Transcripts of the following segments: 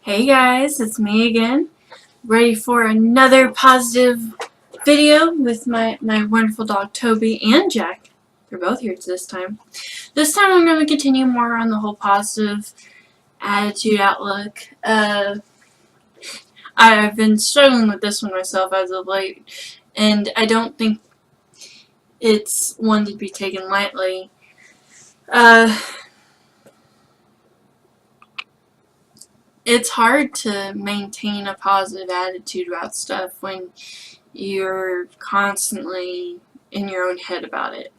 Hey guys, it's me again, ready for another positive video with my wonderful dog Toby and Jack. They're both here this time. This time I'm going to continue more on the whole positive attitude outlook. I've been struggling with this one myself as of late, and I don't think it's one to be taken lightly. It's hard to maintain a positive attitude about stuff when you're constantly in your own head about it.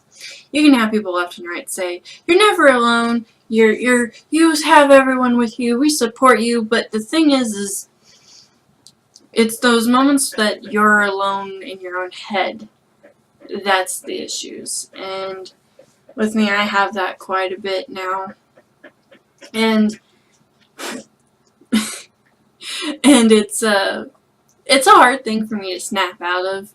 You can have people left and right say, "You're never alone. You have everyone with you. We support you." But the thing is it's those moments that you're alone in your own head. That's the issues. And with me, I have that quite a bit now. And it's a hard thing for me to snap out of.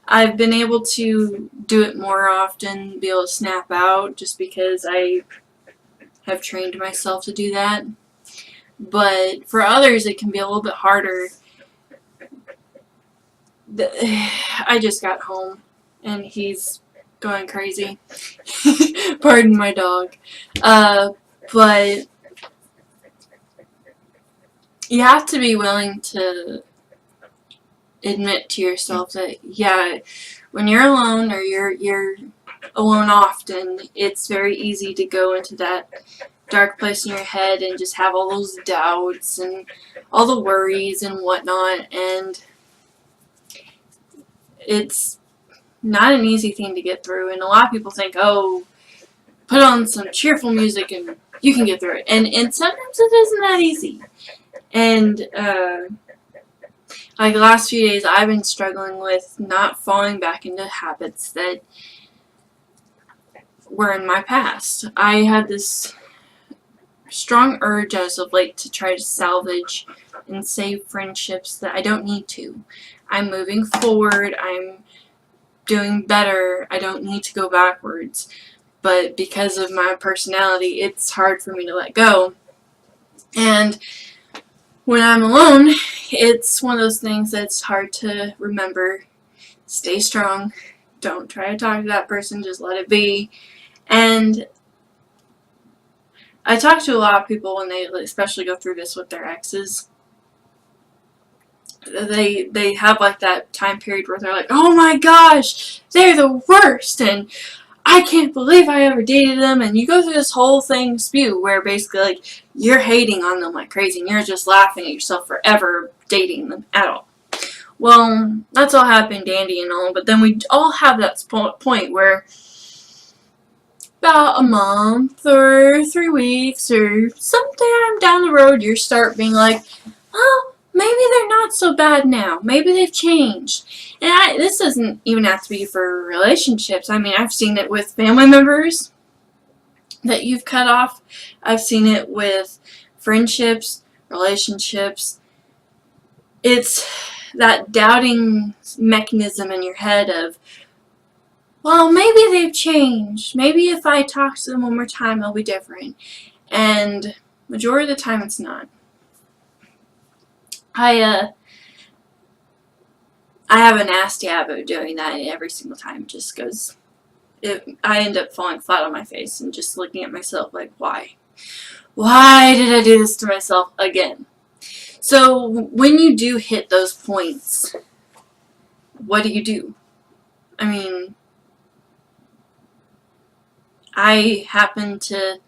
I've been able to do it more often, be able to snap out, just because I have trained myself to do that. But for others, it can be a little bit harder. I just got home, and he's going crazy. Pardon my dog. But you have to be willing to admit to yourself that, yeah, when you're alone or you're alone often, it's very easy to go into that dark place in your head and just have all those doubts and all the worries and whatnot, and it's not an easy thing to get through. And a lot of people think, oh, put on some cheerful music and you can get through it, and sometimes it isn't that easy. And like the last few days, I've been struggling with not falling back into habits that were in my past. I had this strong urge as of late to try to salvage and save friendships that I don't need to. I'm moving forward. I'm doing better. I don't need to go backwards. But because of my personality, it's hard for me to let go. And when I'm alone, it's one of those things that's hard to remember. Stay strong. Don't try to talk to that person. Just let it be. And I talk to a lot of people when they especially go through this with their exes. They have like that time period where they're like, oh my gosh, they're the worst, and I can't believe I ever dated them, and you go through this whole thing spew where basically like you're hating on them like crazy and you're just laughing at yourself for ever dating them at all. Well, that's all happy dandy and all, but then we all have that point where about a month or 3 weeks or sometime down the road you start being like, well, maybe they're not so bad now. Maybe they've changed. And this doesn't even have to be for relationships. I mean, I've seen it with family members that you've cut off. I've seen it with friendships, relationships. It's that doubting mechanism in your head of, well, maybe they've changed. Maybe if I talk to them one more time, they'll be different. And majority of the time, it's not. I have a nasty habit of doing that every single time, just because I end up falling flat on my face and just looking at myself like, why? Why did I do this to myself again? So when you do hit those points, what do? I mean, I happen to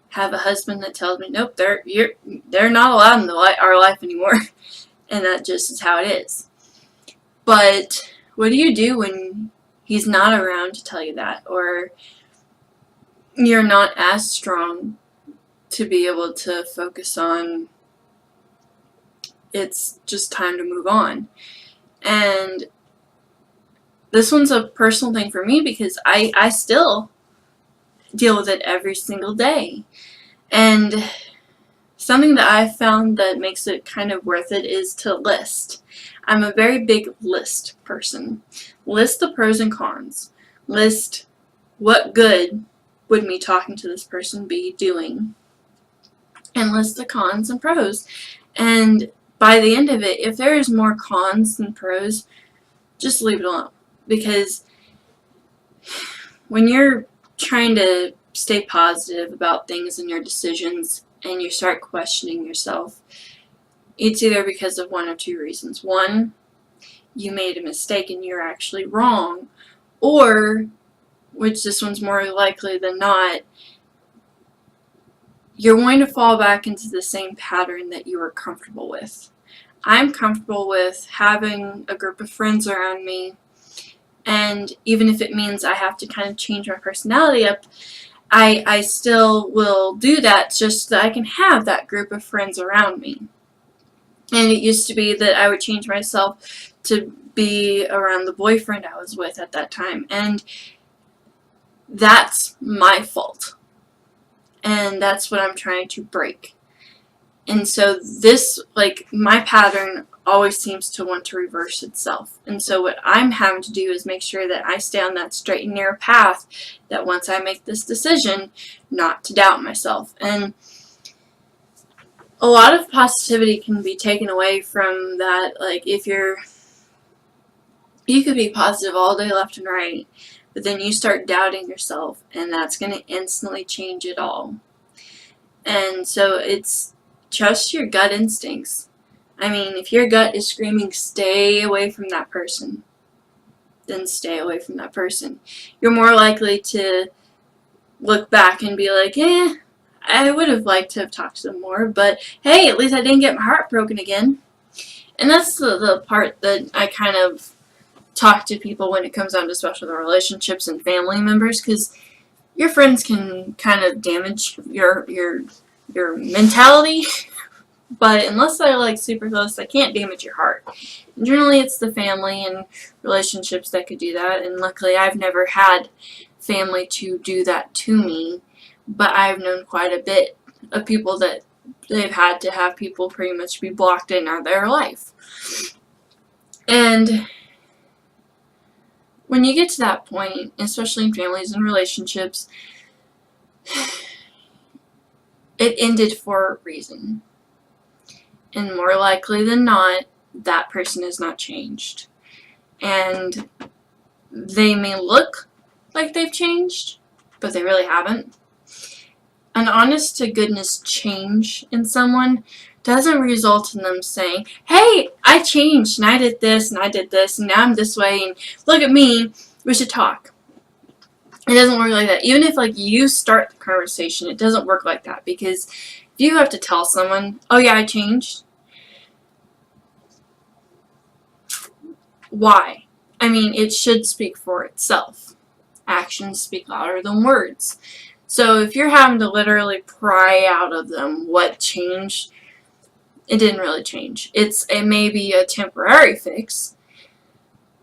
have a husband that tells me, nope, they're not allowed in our life anymore, and that just is how it is. But what do you do when he's not around to tell you that, or you're not as strong to be able to focus on it's just time to move on? And this one's a personal thing for me because I still deal with it every single day. And something that I've found that makes it kind of worth it is to list. I'm a very big list person. List the pros and cons. List what good would me talking to this person be doing. And list the cons and pros. And by the end of it, if there is more cons than pros, just leave it alone. Because when you're trying to stay positive about things and your decisions and you start questioning yourself, it's either because of one of two reasons. One, you made a mistake and you're actually wrong, or, which this one's more likely than not, you're going to fall back into the same pattern that you were comfortable with. I'm comfortable with having a group of friends around me, and even if it means I have to kind of change my personality up, I still will do that just so that I can have that group of friends around me. And it used to be that I would change myself to be around the boyfriend I was with at that time, and that's my fault. And that's what I'm trying to break. And so this, like, my pattern always seems to want to reverse itself. And so what I'm having to do is make sure that I stay on that straight and narrow path, that once I make this decision, not to doubt myself. And a lot of positivity can be taken away from that. Like, if you could be positive all day left and right, but then you start doubting yourself, and that's going to instantly change it all. And so it's trust your gut instincts. I mean, if your gut is screaming, stay away from that person, then stay away from that person. You're more likely to look back and be like, I would have liked to have talked to them more, but hey, at least I didn't get my heart broken again. And that's the part that I kind of talk to people when it comes down to, especially the relationships and family members, because your friends can kind of damage your mentality, but unless they're like super close, they can't damage your heart. And generally, it's the family and relationships that could do that. And luckily, I've never had family to do that to me, but I've known quite a bit of people that they've had to have people pretty much be blocked in out of their life. And when you get to that point, especially in families and relationships, it ended for a reason. And more likely than not, that person has not changed. And they may look like they've changed, but they really haven't. An honest to goodness change in someone doesn't result in them saying, hey, I changed, and I did this, and I did this, and now I'm this way, and look at me, we should talk. It doesn't work like that. Even if, like, you start the conversation, it doesn't work like that, because if you have to tell someone, oh yeah, I changed, why? I mean, it should speak for itself. Actions speak louder than words. So if you're having to literally pry out of them what changed, it didn't really change. It may be a temporary fix,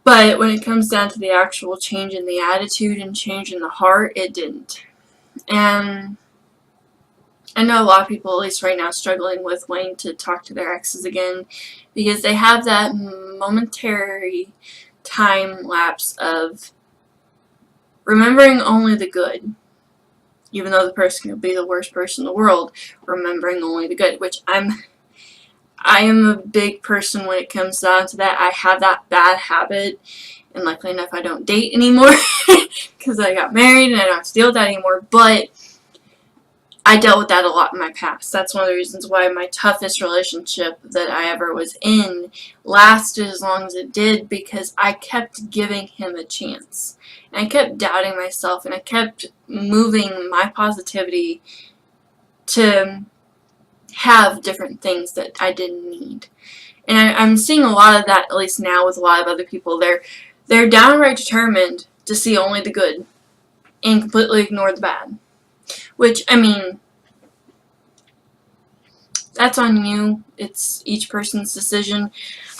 but when it comes down to the actual change in the attitude and change in the heart, it didn't. And I know a lot of people, at least right now, struggling with wanting to talk to their exes again, because they have that momentary time lapse of remembering only the good. Even though the person could be the worst person in the world, remembering only the good, which I am a big person when it comes down to that. I have that bad habit, and luckily enough I don't date anymore because I got married and I don't have to deal with that anymore, but I dealt with that a lot in my past. That's one of the reasons why my toughest relationship that I ever was in lasted as long as it did, because I kept giving him a chance. And I kept doubting myself, and I kept moving my positivity to have different things that I didn't need. And I'm seeing a lot of that, at least now, with a lot of other people. They're downright determined to see only the good and completely ignore the bad. Which, I mean, that's on you. It's each person's decision.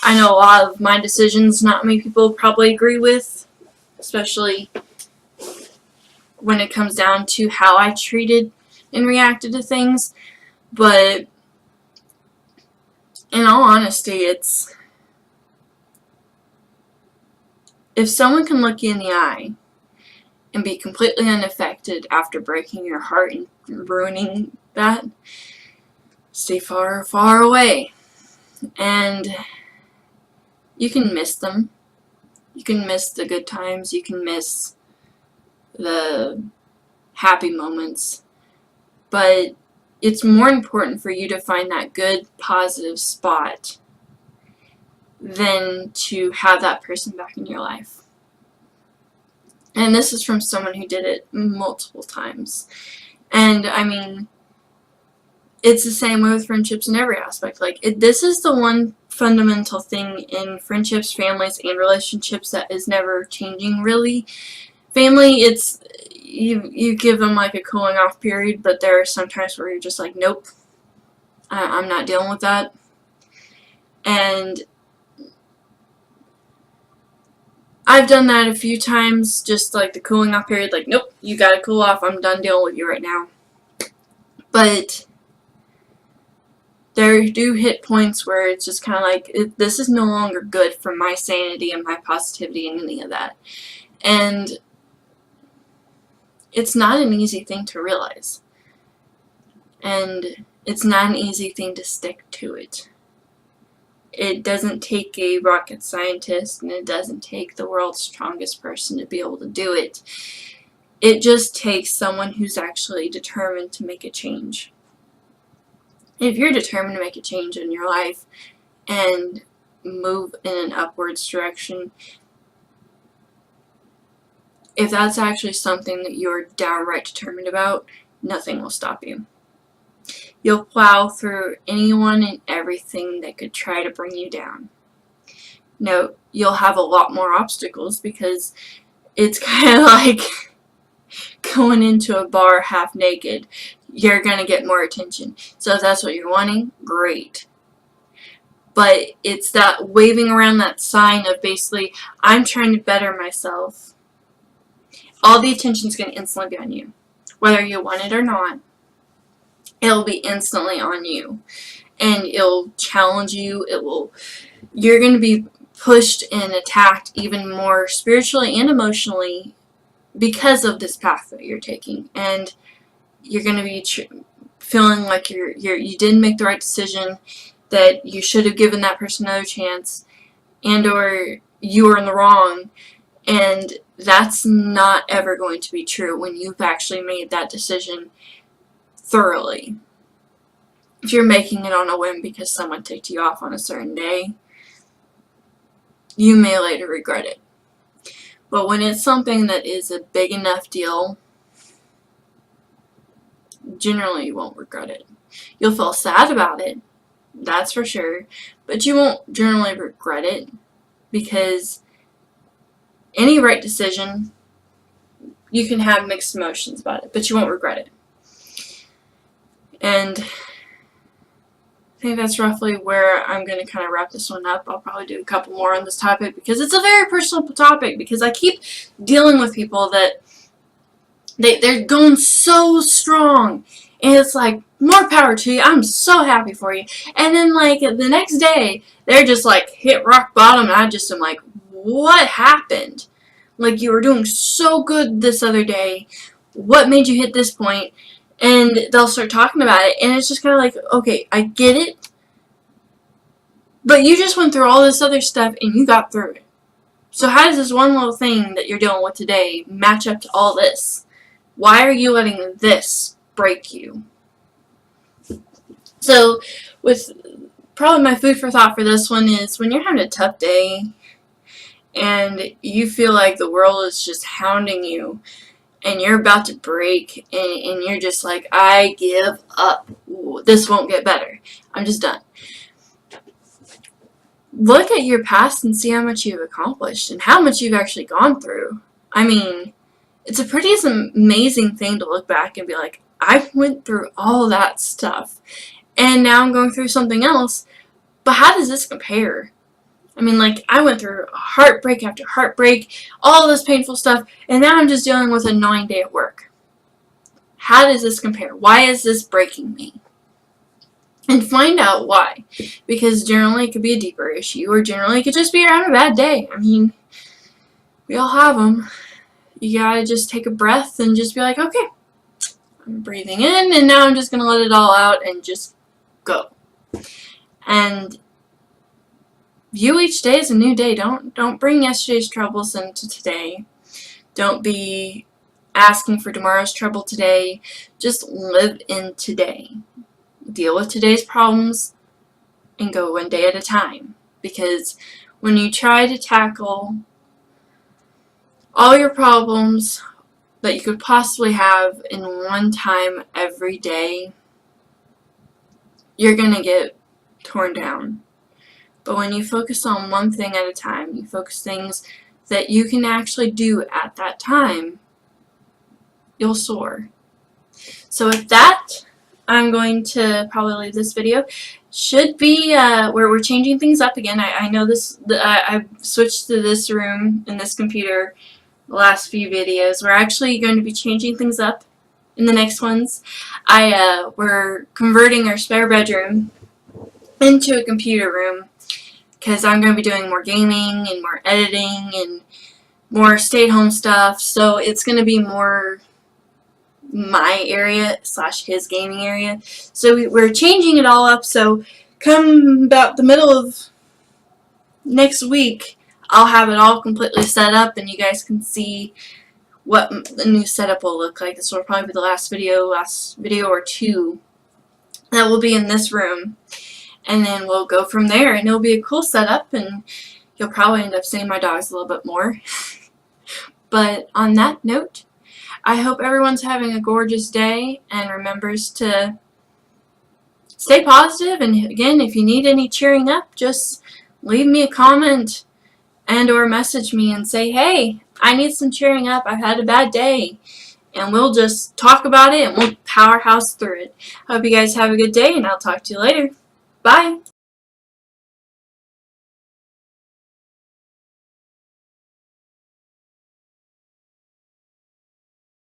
I know a lot of my decisions not many people probably agree with, especially when it comes down to how I treated and reacted to things. But in all honesty, it's, if someone can look you in the eye and be completely unaffected after breaking your heart and ruining that, stay far, far away. And you can miss them. You can miss the good times. You can miss the happy moments. But it's more important for you to find that good, positive spot than to have that person back in your life. And this is from someone who did it multiple times. And, I mean, it's the same way with friendships in every aspect. Like, this is the one fundamental thing in friendships, families, and relationships that is never changing, really. Family, it's, you give them, like, a cooling off period, but there are some times where you're just like, nope, I'm not dealing with that. And I've done that a few times, just like the cooling off period, like, nope, you gotta cool off, I'm done dealing with you right now. But there do hit points where it's just kind of like, this is no longer good for my sanity and my positivity and any of that. And it's not an easy thing to realize. And it's not an easy thing to stick to it. It doesn't take a rocket scientist, and it doesn't take the world's strongest person to be able to do it. It just takes someone who's actually determined to make a change. If you're determined to make a change in your life and move in an upwards direction, if that's actually something that you're downright determined about, nothing will stop you. You'll plow through anyone and everything that could try to bring you down. No, you'll have a lot more obstacles because it's kind of like going into a bar half naked. You're going to get more attention. So if that's what you're wanting, great. But it's that waving around that sign of basically, I'm trying to better myself. All the attention's going to instantly be on you. Whether you want it or not, it'll be instantly on you. And it'll challenge you. You're going to be pushed and attacked even more spiritually and emotionally because of this path that you're taking. And you're going to be feeling like you didn't make the right decision, that you should have given that person another chance, and or you were in the wrong. And that's not ever going to be true when you've actually made that decision thoroughly. If you're making it on a whim because someone ticked you off on a certain day, you may later regret it. But when it's something that is a big enough deal, generally you won't regret it. You'll feel sad about it, that's for sure, but you won't generally regret it, because any right decision, you can have mixed emotions about it, but you won't regret it. And I think that's roughly where I'm going to kind of wrap this one up. I'll probably do a couple more on this topic because it's a very personal topic, because I keep dealing with people that they're going so strong, and it's like, more power to you, I'm so happy for you. And then like the next day, they're just like hit rock bottom, and I just am like, what happened? Like, you were doing so good this other day, what made you hit this point? And they'll start talking about it, and it's just kind of like, okay, I get it, but you just went through all this other stuff, and you got through it. So how does this one little thing that you're dealing with today match up to all this? Why are you letting this break you? So, with probably my food for thought for this one is, when you're having a tough day, and you feel like the world is just hounding you, and you're about to break, and you're just like, I give up. This won't get better. I'm just done. Look at your past and see how much you've accomplished and how much you've actually gone through. I mean, it's a pretty amazing thing to look back and be like, I went through all that stuff, and now I'm going through something else, but how does this compare? I mean, like, I went through heartbreak after heartbreak, all this painful stuff, and now I'm just dealing with an annoying day at work. How does this compare? Why is this breaking me? And find out why. Because generally it could be a deeper issue, or generally it could just be you're having a bad day. I mean, we all have them. You gotta just take a breath and just be like, okay, I'm breathing in, and now I'm just gonna let it all out and just go. And view each day as a new day. Don't bring yesterday's troubles into today. Don't be asking for tomorrow's trouble today. Just live in today. Deal with today's problems and go one day at a time. Because when you try to tackle all your problems that you could possibly have in one time every day, you're going to get torn down. But when you focus on one thing at a time, you focus things that you can actually do at that time, you'll soar. So with that, I'm going to probably leave this video. Should be where we're changing things up again. I know this. I've switched to this room and this computer the last few videos. We're actually going to be changing things up in the next ones. We're converting our spare bedroom into a computer room because I'm going to be doing more gaming and more editing and more stay-at-home stuff. So it's going to be more my area / his gaming area. So we're changing it all up. So come about the middle of next week, I'll have it all completely set up and you guys can see what the new setup will look like. This will probably be the last video or two that will be in this room. And then we'll go from there, and it'll be a cool setup, and you'll probably end up seeing my dogs a little bit more. But on that note, I hope everyone's having a gorgeous day and remembers to stay positive. And again, if you need any cheering up, just leave me a comment and or message me and say, hey, I need some cheering up. I've had a bad day. And we'll just talk about it and we'll powerhouse through it. Hope you guys have a good day, and I'll talk to you later. Bye.